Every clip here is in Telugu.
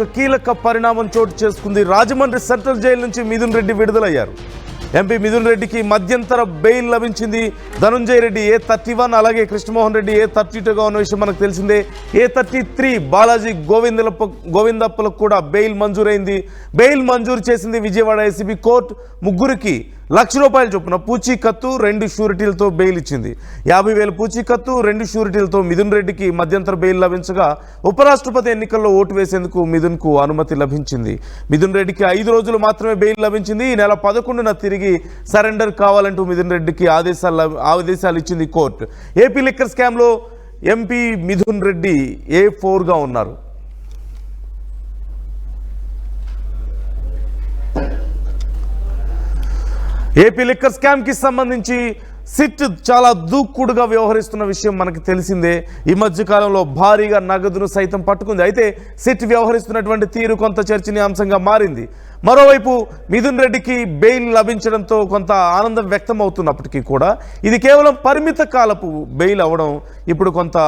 ఒక కీలక పరిణామం చోటు చేసుకుంది. రాజమండ్రి సెంట్రల్ జైలు నుంచి మిథున్ రెడ్డి విడుదలయ్యారు. ఎంపీ మిథున్ రెడ్డికి మధ్యంతర బెయిల్ లభించింది. ధనుంజయ రెడ్డి A31, అలాగే కృష్ణమోహన్ రెడ్డి A32గా ఉన్న విషయం మనకు తెలిసిందే. A33 బాలాజీ గోవిందప్పలకు కూడా బెయిల్ మంజూరైంది. బెయిల్ మంజూరు చేసింది విజయవాడ ఏసీబీ కోర్టు. ముగ్గురికి ₹1,00,000 చొప్పున పూచీకత్తు 2 షూరిటీలతో బెయిల్ ఇచ్చింది. 50,000 పూచీకత్తు 2 షూరిటీలతో మిథున్ రెడ్డికి మధ్యంతర బెయిల్ లభించగా ఉపరాష్ట్రపతి ఎన్నికల్లో ఓటు వేసేందుకు మిథున్కు అనుమతి లభించింది. మిథున్ రెడ్డికి 5 రోజులు మాత్రమే బెయిల్ లభించింది. ఈ నెల 11న తిరిగి సరెండర్ కావాలంటూ మిథున్ రెడ్డికి ఆదేశాలు ఇచ్చింది కోర్టు. ఏపీ లిక్కర్ స్కామ్లో ఎంపీ మిథున్ రెడ్డి A4గా ఉన్నారు. ఏపీ లిక్కర్ స్కామ్కి సంబంధించి సిట్ చాలా దూకుడుగా వ్యవహరిస్తున్న విషయం మనకు తెలిసిందే. ఈ మధ్యకాలంలో భారీగా నగదును సైతం పట్టుకుంది. అయితే సిట్ వ్యవహరిస్తున్నటువంటి తీరు కొంత చర్చనీయాంశంగా మారింది. మరోవైపు మిథున్ రెడ్డికి బెయిల్ లభించడంతో కొంత ఆనందం వ్యక్తం అవుతున్నప్పటికీ కూడా ఇది కేవలం పరిమిత కాలపు బెయిల్ అవ్వడం ఇప్పుడు కొంత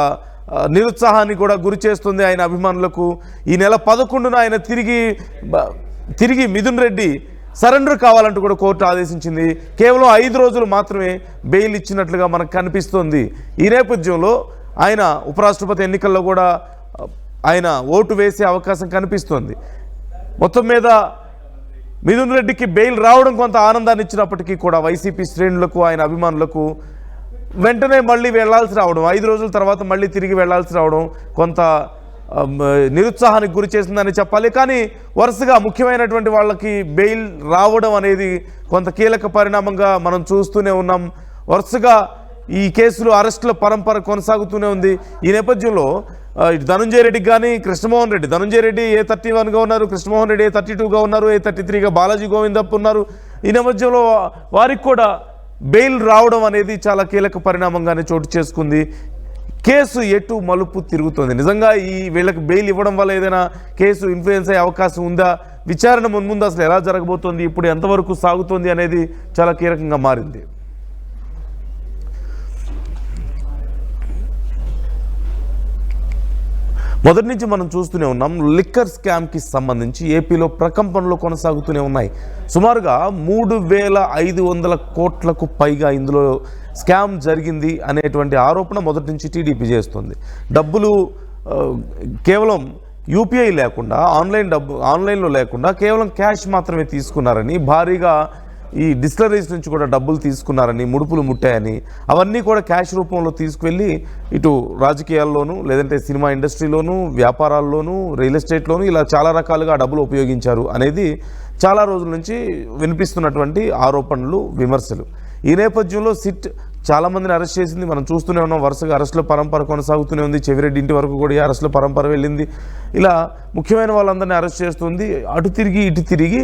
నిరుత్సాహాన్ని కూడా గురి చేస్తుంది ఆయన అభిమానులకు. ఈ నెల 11న ఆయన తిరిగి మిథున్ రెడ్డి సరెండర్ కావాలంటూ కూడా కోర్టు ఆదేశించింది. కేవలం 5 రోజులు మాత్రమే బెయిల్ ఇచ్చినట్లుగా మనకు కనిపిస్తోంది. ఈ నేపథ్యంలో ఆయన ఉపరాష్ట్రపతి ఎన్నికల్లో కూడా ఆయన ఓటు వేసే అవకాశం కనిపిస్తోంది. మొత్తం మీద మిథున్ రెడ్డికి బెయిల్ రావడం కొంత ఆనందాన్ని ఇచ్చినప్పటికీ కూడా వైసీపీ శ్రేణులకు ఆయన అభిమానులకు వెంటనే మళ్ళీ వెళ్లాల్సి రావడం, 5 రోజుల తర్వాత మళ్ళీ తిరిగి వెళ్లాల్సి రావడం కొంత నిరుత్సాహానికి గురి చేసిందని చెప్పాలి. కానీ వరుసగా ముఖ్యమైనటువంటి వాళ్ళకి బెయిల్ రావడం అనేది కొంత కీలక పరిణామంగా మనం చూస్తూనే ఉన్నాం. వరుసగా ఈ కేసులు అరెస్టుల పరంపర కొనసాగుతూనే ఉంది. ఈ నేపథ్యంలో ధనుంజయ రెడ్డికి కానీ కృష్ణమోహన్ రెడ్డి, ధనుంజయ రెడ్డి A31గా ఉన్నారు, కృష్ణమోహన్ రెడ్డి A32గా ఉన్నారు, A33గా బాలాజీ గోవిందప్ప ఉన్నారు. ఈ నేపథ్యంలో వారికి కూడా బెయిల్ రావడం అనేది చాలా కీలక పరిణామంగానే చోటు చేసుకుంది. కేసు ఎటు మలుపు తిరుగుతుంది. నిజంగా వీళ్ళకి బెయిల్ ఇవ్వడం వల్ల ఏదైనా కేసు ఇన్ఫ్లుయెన్స్ అయ్యే అవకాశం ఉందా? విచారణ మున్ముందు అసలు ఎలా జరగబోతోంది, ఇప్పుడు ఎంతవరకు సాగుతోంది అనేది చాలా కీలకంగా మారింది. మొదటి నుంచి మనం చూస్తూనే ఉన్నాం. లిక్కర్ స్కామ్కి సంబంధించి ఏపీలో ప్రకంపనలు కొనసాగుతూనే ఉన్నాయి. సుమారుగా 3,500 కోట్లకు పైగా ఇందులో స్కామ్ జరిగింది అనేటువంటి ఆరోపణ మొదటి నుంచి టీడీపీ చేస్తుంది. డబ్బులు కేవలం యూపీఐ లేకుండా ఆన్లైన్లో లేకుండా కేవలం క్యాష్ మాత్రమే తీసుకున్నారని, భారీగా ఈ డిస్టిలరీస్ నుంచి కూడా డబ్బులు తీసుకున్నారని, ముడుపులు ముట్టాయని, అవన్నీ కూడా క్యాష్ రూపంలో తీసుకువెళ్ళి ఇటు రాజకీయాల్లోనూ లేదంటే సినిమా ఇండస్ట్రీలోనూ వ్యాపారాల్లోనూ రియల్ ఎస్టేట్లోనూ ఇలా చాలా రకాలుగా డబ్బులు ఉపయోగించారు అనేది చాలా రోజుల నుంచి వినిపిస్తున్నటువంటి ఆరోపణలు, విమర్శలు. ఈ నేపథ్యంలో సిట్ చాలామందిని అరెస్ట్ చేసింది. మనం చూస్తూనే ఉన్నాం. వరుసగా అరెస్టుల పరంపర కొనసాగుతూనే ఉంది. చెవిరెడ్డి ఇంటి వరకు కూడా అరెస్టుల పరంపర వెళ్ళింది. ఇలా ముఖ్యమైన వాళ్ళందరినీ అరెస్ట్ చేస్తుంది. అటు తిరిగి ఇటు తిరిగి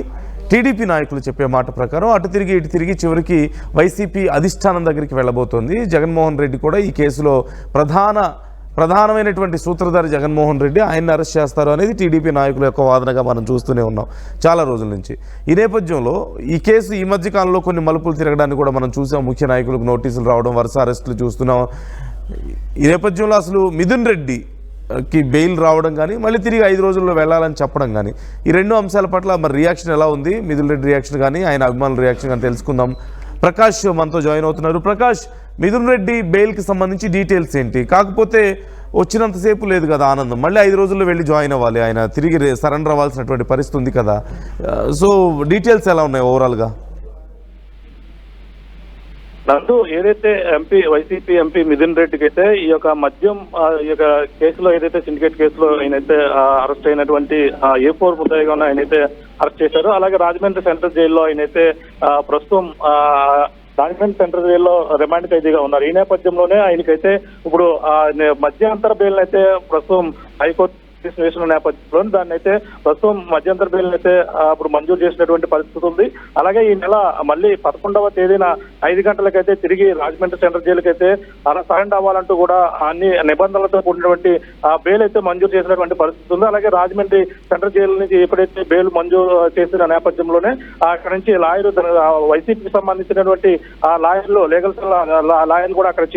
టీడీపీ నాయకులు చెప్పే మాట ప్రకారం అటు తిరిగి ఇటు తిరిగి చివరికి వైసీపీ అధిష్టానం దగ్గరికి వెళ్ళబోతోంది. జగన్మోహన్ రెడ్డి కూడా ఈ కేసులో ప్రధానమైనటువంటి సూత్రధారి జగన్మోహన్ రెడ్డి, ఆయన్ని అరెస్ట్ చేస్తారు అనేది టీడీపీ నాయకుల యొక్క వాదనగా మనం చూస్తూనే ఉన్నాం చాలా రోజుల నుంచి. ఈ నేపథ్యంలో ఈ కేసు ఈ మధ్యకాలంలో కొన్ని మలుపులు తిరగడానికి కూడా మనం చూసాం. ముఖ్య నాయకులకు నోటీసులు రావడం, వరుస అరెస్టులు చూస్తున్నాం. ఈ నేపథ్యంలో అసలు మిథున్ రెడ్డికి బెయిల్ రావడం కానీ మళ్ళీ తిరిగి 5 రోజుల్లో వెళ్ళాలని చెప్పడం కానీ, ఈ 2 అంశాల పట్ల మరి రియాక్షన్ ఎలా ఉంది, మిథున్ రెడ్డి రియాక్షన్ కానీ ఆయన అభిమానుల రియాక్షన్ కానీ తెలుసుకుందాం. ప్రకాష్ మనతో జాయిన్ అవుతున్నారు. ప్రకాష్, మిథున్ రెడ్డి బెయిల్కి సంబంధించి డీటెయిల్స్ ఏంటి? కాకపోతే వచ్చినంతసేపు లేదు కదా ఆనందం, మళ్ళీ 5 రోజుల్లో వెళ్ళి జాయిన్ అవ్వాలి, ఆయన తిరిగి సరెండర్ అవ్వాల్సినటువంటి పరిస్థితి ఉంది కదా. సో డీటెయిల్స్ ఎలా ఉన్నాయి ఓవరాల్గా? నందు, ఏదైతే వైసీపీ ఎంపీ మిథున్ రెడ్డికి అయితే ఈ యొక్క మద్యం ఈ యొక్క కేసులో ఏదైతే సిండికేట్ కేసులో ఆయనైతే అరెస్ట్ అయినటువంటి A4 ముద్దాయిగా ఉన్న ఆయనైతే అరెస్ట్ చేశారు. అలాగే రాజమండ్రి సెంట్రల్ జైల్లో ఆయనైతే ప్రస్తుతం రాజమండ్రి సెంట్రల్ జైల్లో రిమాండ్ ఖైదీగా ఉన్నారు. ఈ నేపథ్యంలోనే ఆయనకైతే ఇప్పుడు మధ్యంతర బెయిల్ అయితే ప్రస్తుతం హైకోర్టు వేసిన నేపథ్యంలో దాన్ని అయితే ప్రస్తుతం మధ్యంతర బెయిల్ అయితే ఇప్పుడు మంజూరు చేసినటువంటి పరిస్థితి ఉంది. అలాగే ఈ నెల మళ్ళీ 11వ తేదీన 5 గంటలకైతే తిరిగి రాజమండ్రి సెంట్రల్ జైలుకి అయితే సరెండర్ అవ్వాలంటూ కూడా అన్ని నిబంధనలతో కూడినటువంటి బెయిల్ అయితే మంజూరు చేసినటువంటి పరిస్థితి ఉంది. అలాగే రాజమండ్రి సెంట్రల్ జైలు నుంచి ఎప్పుడైతే బెయిల్ మంజూరు చేసిన నేపథ్యంలోనే అక్కడ నుంచి లాయర్, వైసీపీకి సంబంధించినటువంటి లాయర్లు, లీగల్ లాయర్లు కూడా ఇక్కడ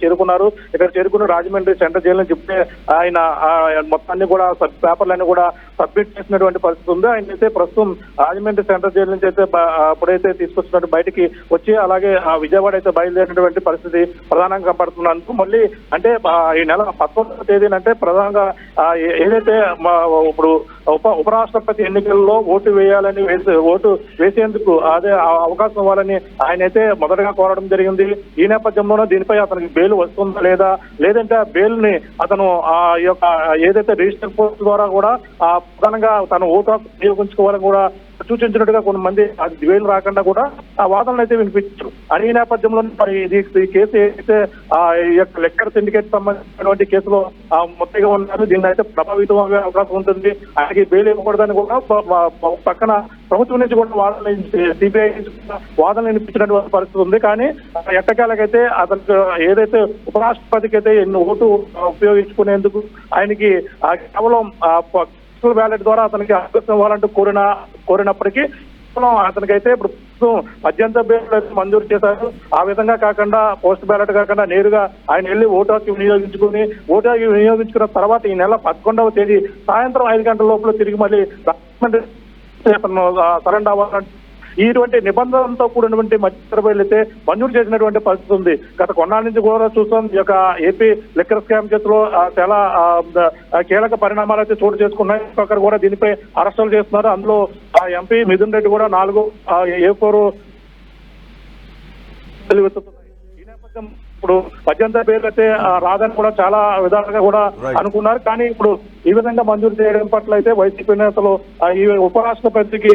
చేరుకున్నారు. ఇక్కడ చేరుకున్న రాజమండ్రి సెంట్రల్ జైలు నుంచి చెప్తే ఆయన మొత్తాన్ని కూడా పేపర్లన్నీ కూడా సబ్మిట్ చేసినటువంటి పరిస్థితి ఉంది. ఆయన అయితే ప్రస్తుతం రాజమండ్రి సెంట్రల్ జైలు నుంచి అయితే అప్పుడైతే తీసుకొచ్చినట్టు బయటికి వచ్చి అలాగే విజయవాడ అయితే బయలుదేరినటువంటి పరిస్థితి ప్రధానంగా కనపడుతున్నందుకు మళ్ళీ అంటే ఈ నెల 11వ తేదీన అంటే ప్రధానంగా ఏదైతే ఇప్పుడు ఉపరాష్ట్రపతి ఎన్నికల్లో ఓటు వేసేందుకు అదే అవకాశం ఇవ్వాలని ఆయన అయితే మొదటగా కోరడం జరిగింది. ఈ నేపథ్యంలోనే దీనిపై అతనికి బెయిల్ వస్తుందా లేదంటే ఆ బెయిల్ ని అతను ఆ యొక్క ఏదైతే రిజిస్టర్ పోస్ట్ ద్వారా కూడా ప్రధానంగా తన ఓటు వినియోగించుకోవాలని కూడా సూచించినట్టుగా కొంతమంది అది బెయిల్ రాకుండా కూడా ఆ వాదనలు అయితే వినిపించారు. అని ఈ నేపథ్యంలో మరి ఈ కేసు ఏదైతే ఈ యొక్క లిక్కర్ సిండికేట్ సంబంధించినటువంటి కేసులో మొత్తంగా ఉన్నారు. దీన్ని అయితే ప్రభావితం అయ్యే అవకాశం ఉంటుంది. ఆయనకి బెయిల్ ఇవ్వకూడదని కూడా పక్కన ప్రభుత్వం నుంచి కూడా వాదనలు సిబిఐ వాదనలు వినిపించినటువంటి పరిస్థితి ఉంది. కానీ ఎట్టకేలకైతే అతనికి ఏదైతే ఉపరాష్ట్రపతికి అయితే ఓటు ఉపయోగించుకునేందుకు ఆయనకి కేవలం బ్యాలెట్ ద్వారా అతనికి అవకాశం ఇవ్వాలంటూ కోరినప్పటికీ అతనికైతే ఇప్పుడు మధ్యంతర బెయిల్ అయితే మంజూరు చేశారు. ఆ విధంగా కాకుండా పోస్ట్ బ్యాలెట్ కాకుండా నేరుగా ఆయన వెళ్ళి ఓటు హక్కు వినియోగించుకున్న తర్వాత ఈ నెల 11వ తేదీ సాయంత్రం 5 గంటల లోపల తిరిగి మళ్ళీ సరెండర్ అవ్వాలంటే ఇటువంటి నిబంధనలతో కూడినటువంటి మధ్యంతర బెయిల్ అయితే మంజూరు చేసినటువంటి పరిస్థితి ఉంది. గత కొన్నాళ్ళ నుంచి కూడా చూస్తాం ఈ యొక్క ఏపీ లిక్కర్ స్కామ్ కేసులో చాలా కీలక పరిణామాలు అయితే చోటు చేసుకున్నాయి. అక్కడ కూడా దీనిపై అరెస్టులు చేస్తున్నారు. అందులో ఎంపీ మిథున్ రెడ్డి కూడా 4 A4 ఈ నేపథ్యం ఇప్పుడు మధ్యంతర బెయిల్ అయితే రాదని కూడా చాలా విధాలుగా కూడా అనుకున్నారు. కానీ ఇప్పుడు ఈ విధంగా మంజూరు చేయడం పట్ల అయితే వైసీపీ నేతలు ఈ ఉపరాష్ట్రపతికి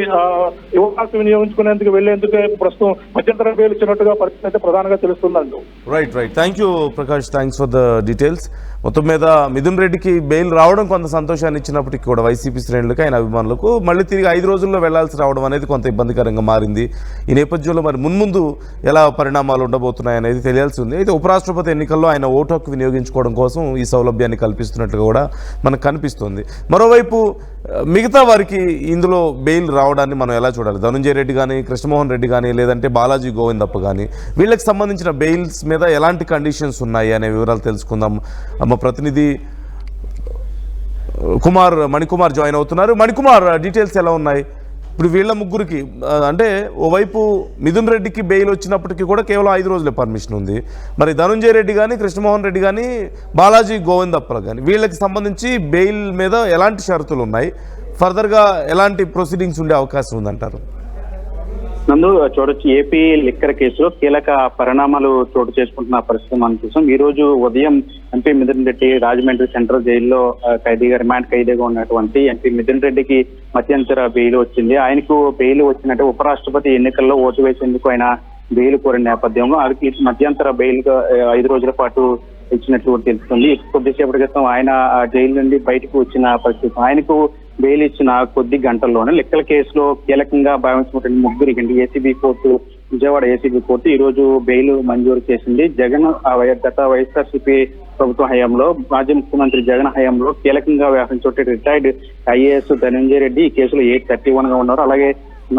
అవకాశం వినియోగించుకునేందుకు వెళ్లేందుకే ప్రస్తుతం మధ్యంతర బెయిల్ ఇచ్చినట్టుగా పరిస్థితి అయితే ప్రధానంగా తెలుస్తుందండి. Right. Thank you Prakash, thanks for the details. మొత్తం మీద మిథున్ రెడ్డికి బెయిల్ రావడం కొంత సంతోషాన్ని ఇచ్చినప్పటికీ కూడా వైసీపీ శ్రేణులకు ఆయన అభిమానులకు మళ్ళీ తిరిగి 5 రోజుల్లో వెళ్లాల్సి రావడం అనేది కొంత ఇబ్బందికరంగా మారింది. ఈ నేపథ్యంలో మరి మున్ముందు ఎలా పరిణామాలు ఉండబోతున్నాయి అనేది తెలియాల్సి ఉంది. అయితే ఉపరాష్ట్రపతి ఎన్నికల్లో ఆయన ఓటు హక్కు వినియోగించుకోవడం కోసం ఈ సౌలభ్యాన్ని కల్పిస్తున్నట్టుగా కూడా మనకు కనిపిస్తుంది. మరోవైపు మిగతా వారికి ఇందులో బెయిల్ రావడాన్ని మనం ఎలా చూడాలి? ధనుంజయ రెడ్డి కానీ, కృష్ణమోహన్ రెడ్డి కానీ, లేదంటే బాలాజీ గోవిందప్ప కానీ వీళ్ళకి సంబంధించిన బెయిల్స్ మీద ఎలాంటి కండిషన్స్ ఉన్నాయి అనే వివరాలు తెలుసుకుందాం. మా ప్రతినిధి మణికుమార్ జాయిన్ అవుతున్నారు. మణికుమార్, డీటెయిల్స్ ఎలా ఉన్నాయి? ఇప్పుడు వీళ్ళ ముగ్గురికి అంటే ఓవైపు మిథున్ రెడ్డికి బెయిల్ వచ్చినప్పటికీ కూడా కేవలం 5 రోజులే పర్మిషన్ ఉంది. మరి ధనుంజయ రెడ్డి కానీ, కృష్ణమోహన్ రెడ్డి కానీ, బాలాజీ గోవిందప్ప కానీ వీళ్ళకి సంబంధించి బెయిల్ మీద ఎలాంటి షరతులు ఉన్నాయి? ఫర్దర్గా ఎలాంటి ప్రొసీడింగ్స్ ఉండే అవకాశం ఉందంటారు? నందు చూడొచ్చు, ఏపీ లిక్కర్ కేసులో కీలక పరిణామాలు చోటు చేసుకుంటున్న పరిస్థితి మనం చూసాం. ఈ రోజు ఉదయం ఎంపీ మిథున్ రెడ్డి రాజమండ్రి సెంట్రల్ జైల్లో రిమాండ్ ఖైదీగా ఉన్నటువంటి ఎంపీ మిథున్ రెడ్డికి మధ్యంతర బెయిల్ వచ్చింది. ఆయనకు బెయిల్ వచ్చినట్టు ఉపరాష్ట్రపతి ఎన్నికల్లో ఓటు వేసేందుకు ఆయన బెయిల్ కోరిన నేపథ్యంలో ఆయనకి మధ్యంతర బెయిల్ 5 రోజుల పాటు ఇచ్చినట్లు తెలుస్తుంది. కొద్దిసేపటి క్రితం ఆయన జైలు నుండి బయటకు వచ్చిన పరిస్థితి. ఆయనకు బెయిల్ ఇచ్చిన కొద్ది గంటల్లోనే లిక్కర్ కేసులో కీలకంగా భావించినటువంటి ముగ్గురికి ACB court, Vijayawada ACB court ఈ రోజు బెయిల్ మంజూరు చేసింది. జగన్ గత వైఎస్ఆర్సీపీ ప్రభుత్వ హయాంలో, మాజీ ముఖ్యమంత్రి జగన్ హయాంలో కీలకంగా వ్యవహరించే రిటైర్డ్ ఐఏఎస్ ధనంజయ రెడ్డి ఈ కేసులో 831 గా ఉన్నారు. అలాగే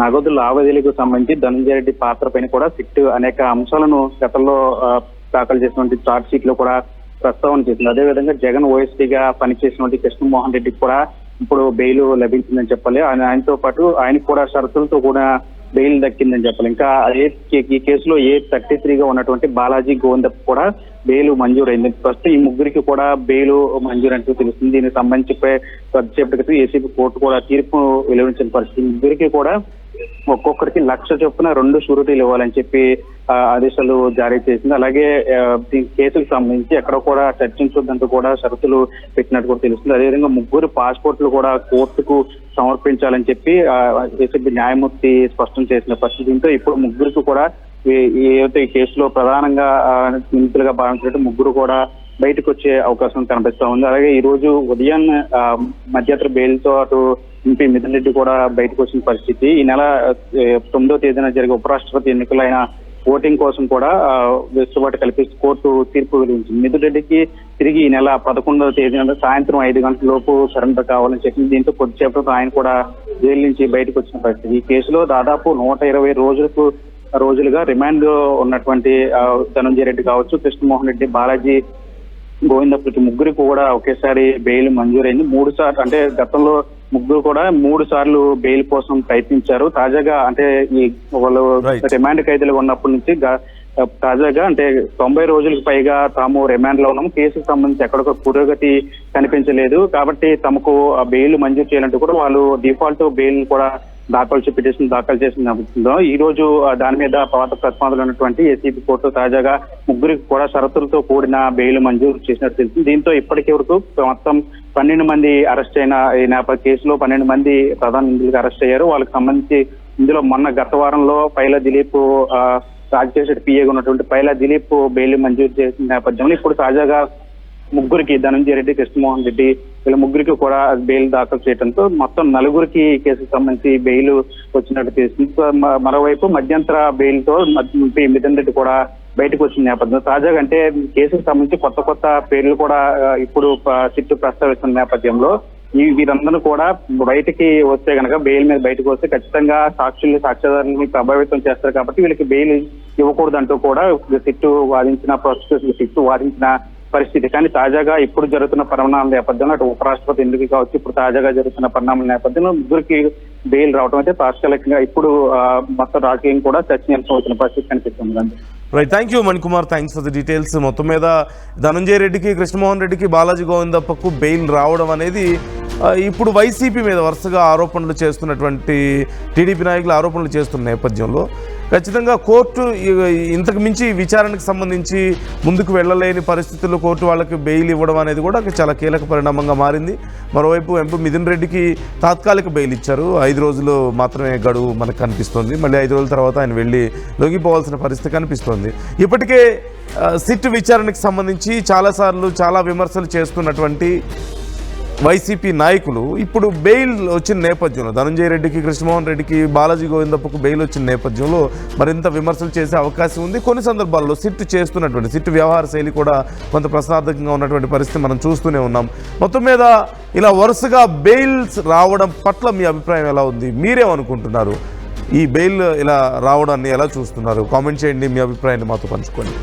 నగదు లావాదేవీలకు సంబంధించి ధనంజయ రెడ్డి పాత్ర పైన కూడా సిట్ అనేక అంశాలను గతంలో దాఖలు చేసినటువంటి ఛార్జ్ షీట్ లో కూడా ప్రస్తావన చేసింది. అదేవిధంగా జగన్ ఓఎస్డీగా పనిచేసినటువంటి కృష్ణమోహన్ రెడ్డికి కూడా ఇప్పుడు బెయిల్ లభించిందని చెప్పాలి. ఆయనతో పాటు ఆయనకు కూడా షరతులతో కూడా బెయిల్ దక్కిందని చెప్పాలి. ఇంకా ఈ కేసులో 33 గా ఉన్నటువంటి బాలాజీ గోవిందప్ప కూడా బెయిల్ మంజూరైంది. ప్రస్తుతం ఈ ముగ్గురికి కూడా బెయిల్ మంజూరు అంటూ తెలుస్తుంది. దీనికి సంబంధించి కొద్దిసేపటి క్రితం ఏసీబీ కోర్టు కూడా తీర్పు వెలువరించిన పరిస్థితి. ముగ్గురికి కూడా ఒక్కొక్కరికి 1,00,000 చొప్పున 2 షూరిటీలు ఇవ్వాలని చెప్పి ఆదేశాలు జారీ చేసింది. అలాగే ఈ కేసుకు సంబంధించి ఎక్కడ కూడా చర్చించొద్దంటూ కూడా షరతులు పెట్టినట్టు కూడా తెలుస్తుంది. అదేవిధంగా ముగ్గురు పాస్పోర్ట్లు కూడా కోర్టుకు సమర్పించాలని చెప్పి ఏసీబీ న్యాయమూర్తి స్పష్టం చేసిన పరిస్థితి. దీంతో ఇప్పుడు ముగ్గురికి కూడా ఏదైతే ఈ కేసులో ప్రధానంగా నిందితులుగా భావించినట్టు ముగ్గురు కూడా బయటకు వచ్చే అవకాశం కనిపిస్తా ఉంది. అలాగే ఈ రోజు ఉదయం మధ్యంతర బెయిల్ తో అటు ఎంపీ మిథున్ రెడ్డి కూడా బయటకు వచ్చిన పరిస్థితి. ఈ నెల 9వ తేదీన జరిగే ఉపరాష్ట్రపతి ఎన్నికలైన ఓటింగ్ కోసం కూడా వెసులుబాటు కల్పిస్తూ కోర్టు తీర్పు వెలువరించింది. మిథున్ రెడ్డికి తిరిగి ఈ నెల 11వ తేదీన సాయంత్రం 5 గంటల లోపు సరెండర్ కావాలని చెప్పింది. దీంతో కొద్దిసేపటితో ఆయన కూడా జైలు నుంచి బయటకు వచ్చిన పరిస్థితి. ఈ కేసులో దాదాపు 120 రోజులుగా రిమాండ్ ఉన్నటువంటి ధనంజయ రెడ్డి కావచ్చు, కృష్ణమోహన్ రెడ్డి, బాలాజీ గోవిందప్పకి ముగ్గురికి కూడా ఒకేసారి బెయిల్ మంజూరైంది. 3 సార్లు అంటే గతంలో ముగ్గురు కూడా 3 సార్లు బెయిల్ కోసం ప్రయత్నించారు. తాజాగా అంటే ఈ వాళ్ళు Right. రిమాండ్ ఖైదీలుగా ఉన్నప్పటి నుంచి తాజాగా అంటే 90 రోజులకు పైగా తాము రిమాండ్ లో ఉన్నాం, కేసుకు సంబంధించి ఎక్కడొక పురోగతి కనిపించలేదు కాబట్టి తమకు బెయిల్ మంజూరు చేయాలంటూ కూడా వాళ్ళు డిఫాల్ట్ బెయిల్ కూడా పిటిషన్ దాఖలు చేసిన ఈ రోజు దాని మీద పాత ప్రతిపాదనలు ఉన్నటువంటి ఏసీబీ కోర్టు తాజాగా ముగ్గురికి కూడా షరతులతో కూడిన బెయిల్ మంజూరు చేసినట్టు తెలిసింది. దీంతో ఇప్పటికే వరకు మొత్తం 12 మంది అరెస్ట్ అయిన ఈ కేసులో 12 మంది ప్రధాన నిందితులుగా అరెస్ట్ అయ్యారు. వాళ్ళకి సంబంధించి ఇందులో మొన్న గత వారంలో పైలా దిలీప్ రాజశేఖర్ పిఏగా ఉన్నటువంటి పైలా దిలీప్ బెయిల్ మంజూరు చేసిన నేపథ్యంలో ఇప్పుడు తాజాగా ముగ్గురికి ధనంజయ రెడ్డి, కృష్ణమోహన్ రెడ్డి వీళ్ళ ముగ్గురికి కూడా బెయిల్ దాఖలు చేయడంతో మొత్తం 4 కేసుకు సంబంధించి బెయిల్ వచ్చినట్టు తెలిసింది. మరోవైపు మధ్యంతర బెయిల్ తో మిథున్ రెడ్డి కూడా బయటకు వచ్చిన నేపథ్యంలో తాజాగా అంటే కేసుకు సంబంధించి కొత్త పేర్లు కూడా ఇప్పుడు సిట్ ప్రస్తావిస్తున్న నేపథ్యంలో వీరందరూ కూడా బయటికి వస్తే కనుక బెయిల్ మీద బయటకు వస్తే ఖచ్చితంగా సాక్ష్యాధారులని ప్రభావితం చేస్తారు కాబట్టి వీళ్ళకి బెయిల్ ఇవ్వకూడదంటూ కూడా సిట్టు వాదించిన ప్రాసిక్యూషన్ సిట్టు వాదించిన పరిస్థితి. కానీ తాజాగా ఇప్పుడు జరుగుతున్న పరిణామాల నేపథ్యంలో అటు ఉపరాష్ట్రపతి ఎన్నిక కావచ్చు, ఇప్పుడు తాజాగా జరుగుతున్న పరిణామాల నేపథ్యంలో ముగ్గురికి బెయిల్ రావడం అయితే తాత్కాలికంగా ఇప్పుడు మొత్తం రాజకీయం కూడా చర్చనీయాంశం అవుతున్న పరిస్థితి కనిపిస్తుంది. Right, thank you Manikumar, thanks for the details. మొత్తం మీద ధనంజయ రెడ్డికి, కృష్ణమోహన్ రెడ్డికి, బాలాజీ గోవిందప్పకు బెయిల్ రావడం అనేది ఇప్పుడు వైసీపీ మీద వరుసగా ఆరోపణలు చేస్తున్నటువంటి టీడీపీ నాయకులు ఆరోపణలు చేస్తున్న నేపథ్యంలో ఖచ్చితంగా కోర్టు ఇంతకు మించి విచారణకు సంబంధించి ముందుకు వెళ్ళలేని పరిస్థితుల్లో కోర్టు వాళ్ళకి బెయిల్ ఇవ్వడం అనేది కూడా చాలా కీలక పరిణామంగా మారింది. మరోవైపు ఎంపీ మిథున్ రెడ్డికి తాత్కాలిక బెయిల్ ఇచ్చారు, 5 రోజులు మాత్రమే గడువు మనకు కనిపిస్తుంది. మళ్ళీ 5 రోజుల తర్వాత ఆయన వెళ్ళి లొంగిపోవాల్సిన పరిస్థితి కనిపిస్తుంది. ఇప్పటికే సిట్ విచారణకు సంబంధించి చాలాసార్లు చాలా విమర్శలు చేస్తున్నటువంటి వైసీపీ నాయకులు ఇప్పుడు బెయిల్ వచ్చిన నేపథ్యంలో ధనంజయ రెడ్డికి, కృష్ణమోహన్ రెడ్డికి, బాలాజీ గోవిందప్పకు బెయిల్ వచ్చిన నేపథ్యంలో మరింత విమర్శలు చేసే అవకాశం ఉంది. కొన్ని సందర్భాల్లో సిట్ వ్యవహార శైలి కూడా కొంత ప్రశ్నార్థకంగా ఉన్నటువంటి పరిస్థితి మనం చూస్తూనే ఉన్నాం. మొత్తం మీద ఇలా వరుసగా బెయిల్స్ రావడం పట్ల మీ అభిప్రాయం ఎలా ఉంది? మీరేమనుకుంటున్నారు? ఈ బెయిల్ ఇలా రావడాన్ని ఎలా చూస్తున్నారు? కామెంట్ చేయండి, మీ అభిప్రాయాన్ని మాతో పంచుకోండి.